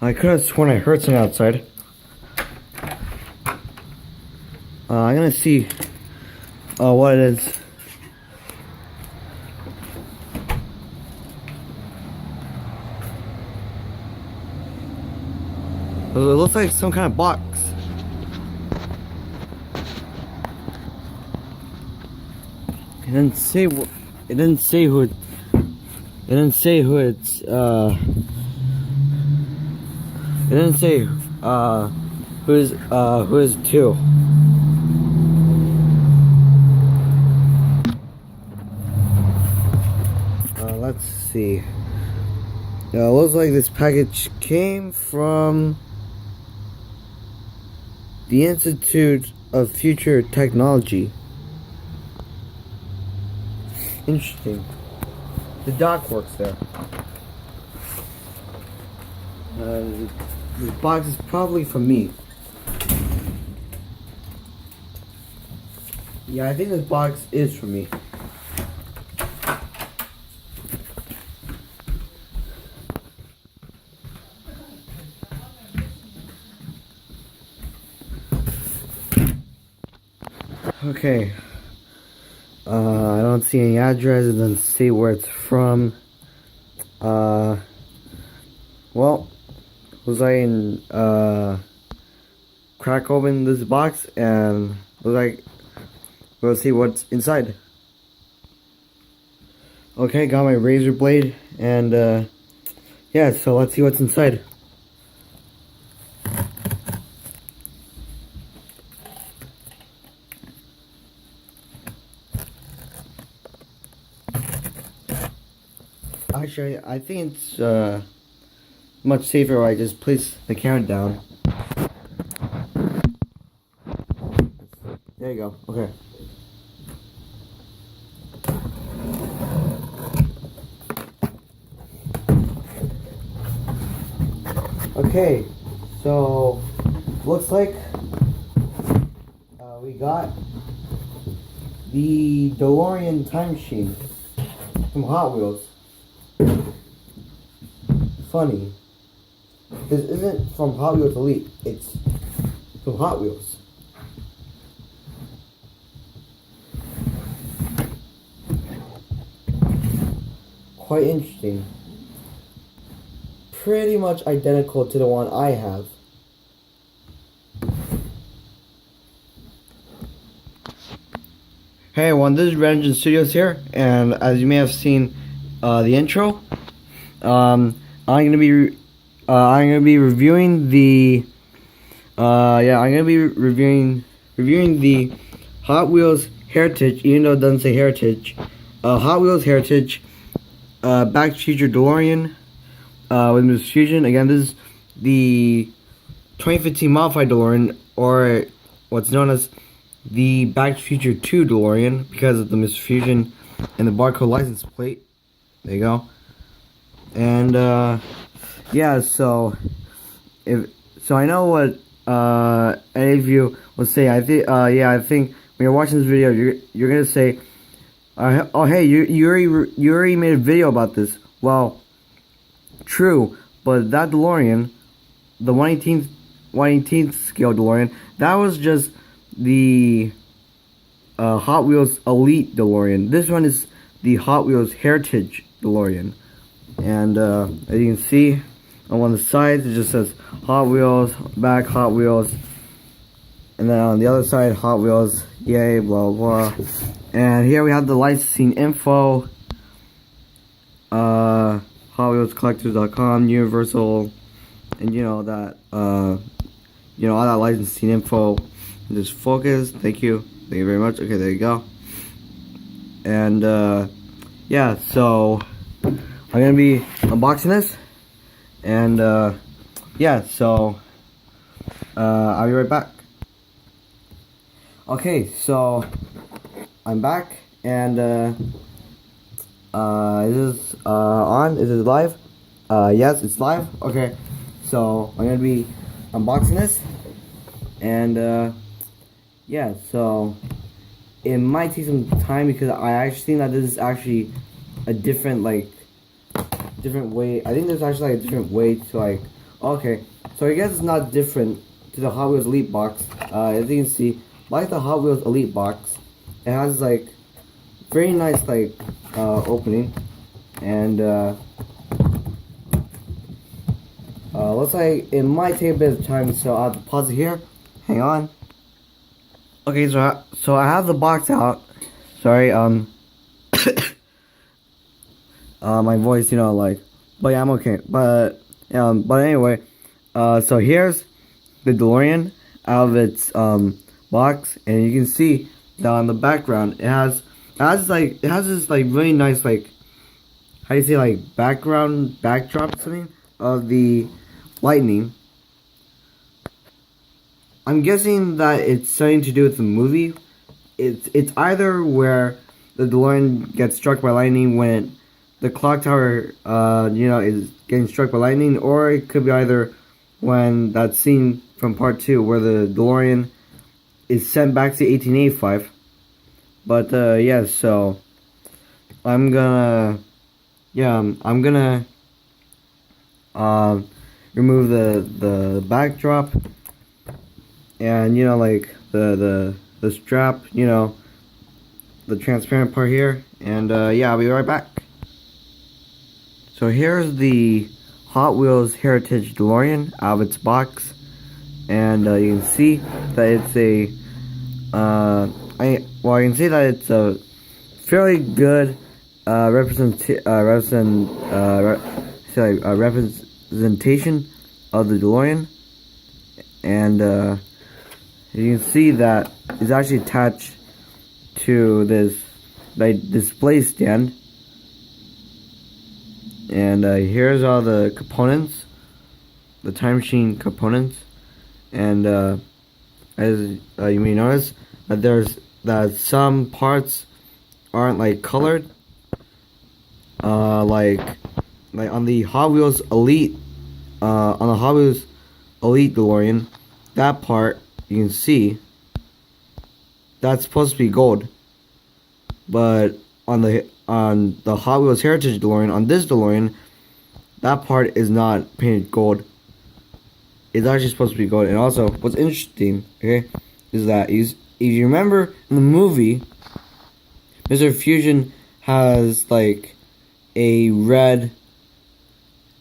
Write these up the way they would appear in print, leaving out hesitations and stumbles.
I could have sworn I heard something outside. I'm gonna see what it is. It looks like some kind of box. It didn't say it didn't say who it. It didn't say who it's. It didn't say who's to. Let's see. It looks like this package came from the Institute of Future Technology. Interesting. The dock works there. This box is probably for me. Yeah, I think this box is for me. Okay. I don't see any address. It doesn't see where it's from. Well, was I in crack open this box and was like, we'll see what's inside. Okay, got my razor blade and yeah, so let's see what's inside. Actually, I think it's much safer if I just place the camera down. There you go. Okay. Okay, so looks like we got the DeLorean time machine from Hot Wheels. Funny. This isn't from Hot Wheels Elite, it's from Hot Wheels. Quite interesting. Pretty much identical to the one I have. Hey everyone, this is Red Engine Studios here, and as you may have seen the intro, I'm gonna be reviewing the reviewing the Hot Wheels Heritage, even though it doesn't say Heritage. Hot Wheels Heritage Back to the Future DeLorean with Miss Fusion. Again, this is the 2015 modified DeLorean, or what's known as the Back to the Future 2 DeLorean, because of the Miss Fusion and the barcode license plate. There you go. And yeah, so I know what any of you will say. I think I think when you're watching this video, you're gonna say, oh hey, you already made a video about this. Well, true, but that DeLorean, the 1/18th scale DeLorean, that was just the Hot Wheels Elite DeLorean. This one is the Hot Wheels Heritage DeLorean. And as you can see on one of the sides, it just says Hot Wheels, back Hot Wheels, and then on the other side, Hot Wheels, yay, blah blah. And here we have the licensing info, HotWheelsCollectors.com, Universal, and you know that all that licensing info. Just focus. Thank you very much. Okay, there you go. And yeah, so I'm gonna be unboxing this, and yeah, so I'll be right back. Okay, so I'm back, and is this on? Is it live? Yes, it's live. Okay, so I'm gonna be unboxing this, and yeah, so it might take some time because I actually think that this is actually a different way. I think there's actually like a different way to like Okay, so I guess it's not different to the Hot Wheels Elite box. As you can see, like the Hot Wheels Elite box, it has like very nice like opening, and looks like it might take a bit of time, so I'll have to pause it here. Hang on. Okay, so I have the box out. Sorry, my voice, but yeah, I'm okay. But anyway, so here's the DeLorean out of its box, and you can see that on the background it has this like really nice like, how do you say, like backdrop or something of the lightning. I'm guessing that it's something to do with the movie. It's either where the DeLorean gets struck by lightning when the clock tower, is getting struck by lightning, or it could be either when that scene from part 2 where the DeLorean is sent back to 1885. But yeah, so I'm gonna remove the backdrop, and like the strap, the transparent part here, and yeah, I'll be right back. So here's the Hot Wheels Heritage DeLorean out of its box, and you can see that it's I can say that it's a fairly good representation of the DeLorean, and you can see that it's actually attached to this display stand. And here's all the components, the time machine components, and as you may notice that some parts aren't like colored, like on the Hot Wheels Elite, DeLorean, that part you can see that's supposed to be gold, but on the Hot Wheels Heritage DeLorean, on this DeLorean, that part is not painted gold. It's actually supposed to be gold. And also, what's interesting, okay, is that if you remember in the movie, Mr. Fusion has like a red.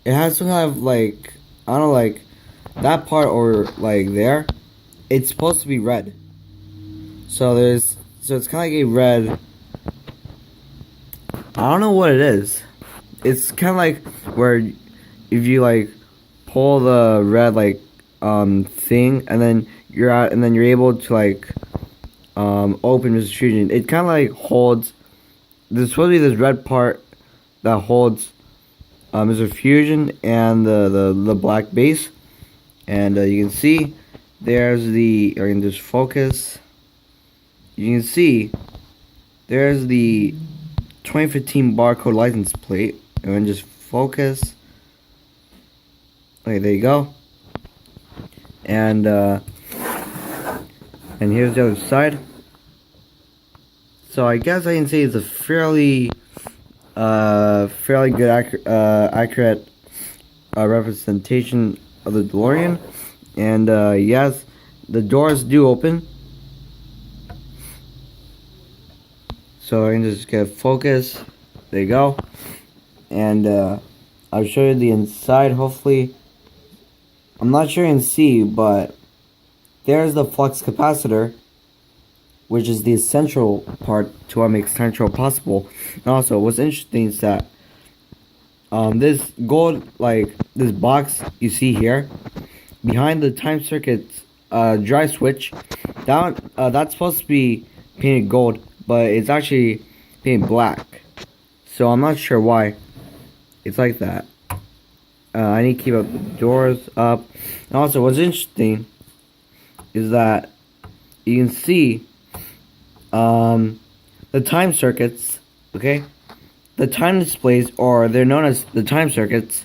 It has some kind of like, I don't know, like that part or like there. It's supposed to be red. So it's kind of like a red. I don't know what it is. It's kind of like where if you like pull the red like thing, and then you're able to like open Mr. Fusion. It kind of like holds. There's supposed to be this red part that holds Mr. Fusion and the black base, and you can see there's I can just focus. You can see there's the 2015 barcode license plate, and then just focus. Okay, there you go. And here's the other side. So I guess I can say it's a fairly good accurate representation of the DeLorean. And yes, the doors do open. So I can just get focus. There you go. And I'll show you the inside, hopefully. I'm not sure you can see, but there's the flux capacitor, which is the essential part to what makes time travel possible. And also, what's interesting is that this gold, like this box you see here, behind the time circuit's drive switch, that's supposed to be painted gold, but it's actually painted black. So I'm not sure why it's like that. I need to keep up the doors up. And also, what's interesting is that you can see the time circuits, okay? The time displays, or they're known as the time circuits.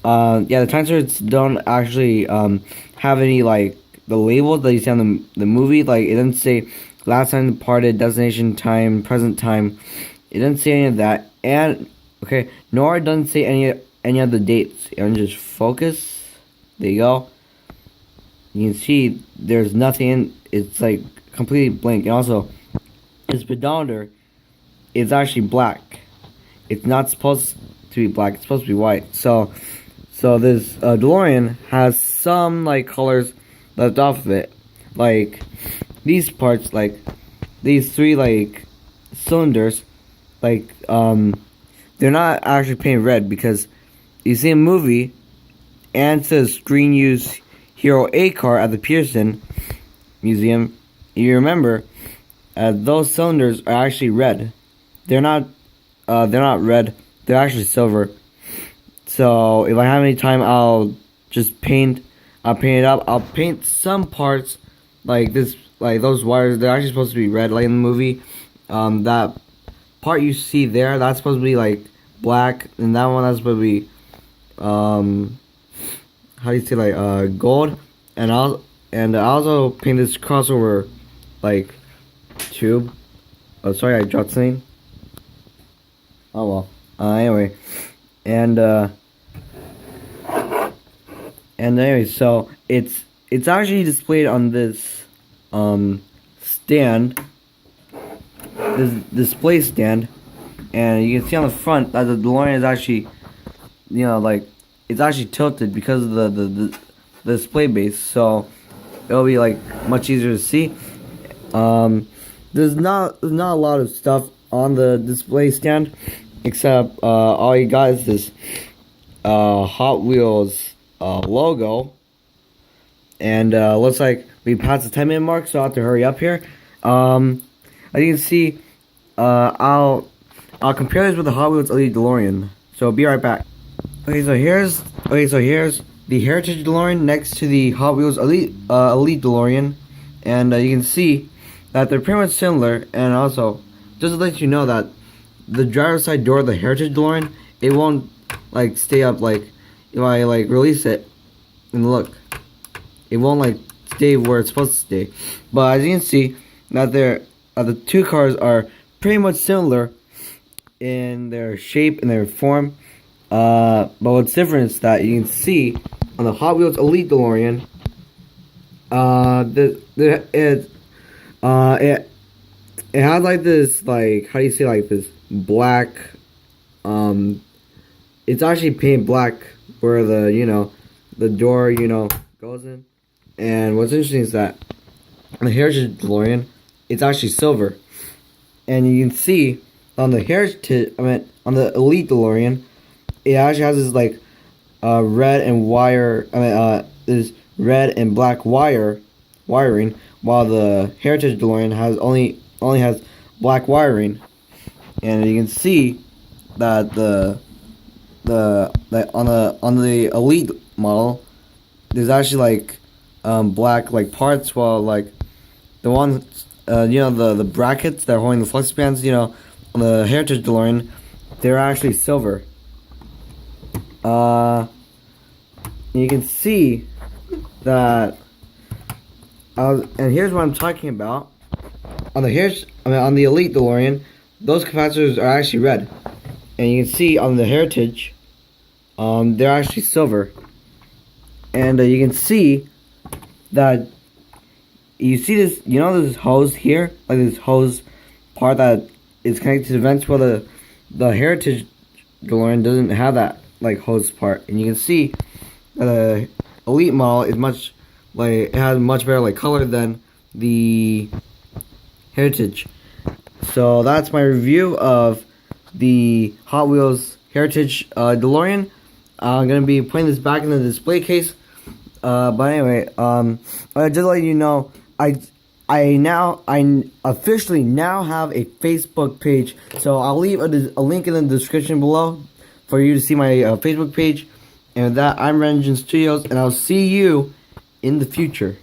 The time circuits don't actually have any, like, the labels that you see on the movie. Like, it doesn't say last time departed, destination time, present time. It doesn't say any of that. And, okay, nor it doesn't say any of the dates. And just focus. There you go. You can see there's nothing in, it's like completely blank. And also, its speedometer is actually black. It's not supposed to be black, it's supposed to be white. So this DeLorean has some like colors left off of it. Like these parts, like these three like cylinders, like they're not actually painted red because you see a movie and it says Green Use Hero A car at the Pearson Museum. You remember those cylinders are actually red. They're not red. They're actually silver. So if I have any time, I'll just paint. I'll paint it up. I'll paint some parts like this, like those wires. They're actually supposed to be red, like in the movie. That part you see there, that's supposed to be like black, and that one that's supposed to be how do you say, like gold. And I also paint this crossover like tube. Oh, sorry, I dropped something. Oh well. Anyway, and anyway, so it's actually displayed on this stand, this display stand, and you can see on the front that the DeLorean is actually, you know, like it's actually tilted because of the display base, so it'll be like much easier to see. There's not a lot of stuff on the display stand, except all you got is this Hot Wheels logo, and looks like we passed the 10-minute mark, so I have to hurry up here. As you can see, I'll compare this with the Hot Wheels Elite DeLorean. So be right back. Okay, so here's the Heritage DeLorean next to the Hot Wheels Elite DeLorean, and you can see that they're pretty much similar. And also, just to let you know that the driver's side door of the Heritage DeLorean, it won't like stay up. Like if I like release it, and look, it won't like stay where it's supposed to stay. But as you can see, that the two cars are pretty much similar in their shape and their form. But what's different is that you can see on the Hot Wheels Elite DeLorean, it has like this, like, how do you say, like this black, it's actually painted black where the, you know, the door, you know, goes in. And what's interesting is that on the Heritage DeLorean, it's actually silver. And you can see on the on the Elite DeLorean, it actually has this like red and this red and black wiring, while the Heritage DeLorean has only has black wiring. And you can see that on the Elite model, there's actually like black like parts, while like the ones you know, the brackets that are holding the flex bands, you know, on the Heritage DeLorean, they're actually silver. You can see that, and here's what I'm talking about. On the Elite DeLorean, those capacitors are actually red, and you can see on the Heritage, they're actually silver. And you can see that, you see this, you know, this hose here, like this hose part that is connected to the vents. Well, the Heritage DeLorean doesn't have that like hose part, and you can see the Elite model is much like, it has much better like color than the Heritage. So that's my review of the Hot Wheels Heritage DeLorean. I'm gonna be putting this back in the display case. But anyway, just to let you know, I officially now have a Facebook page. So I'll leave a link in the description below for you to see my Facebook page. And with that, I'm Renjin Studios, and I'll see you in the future.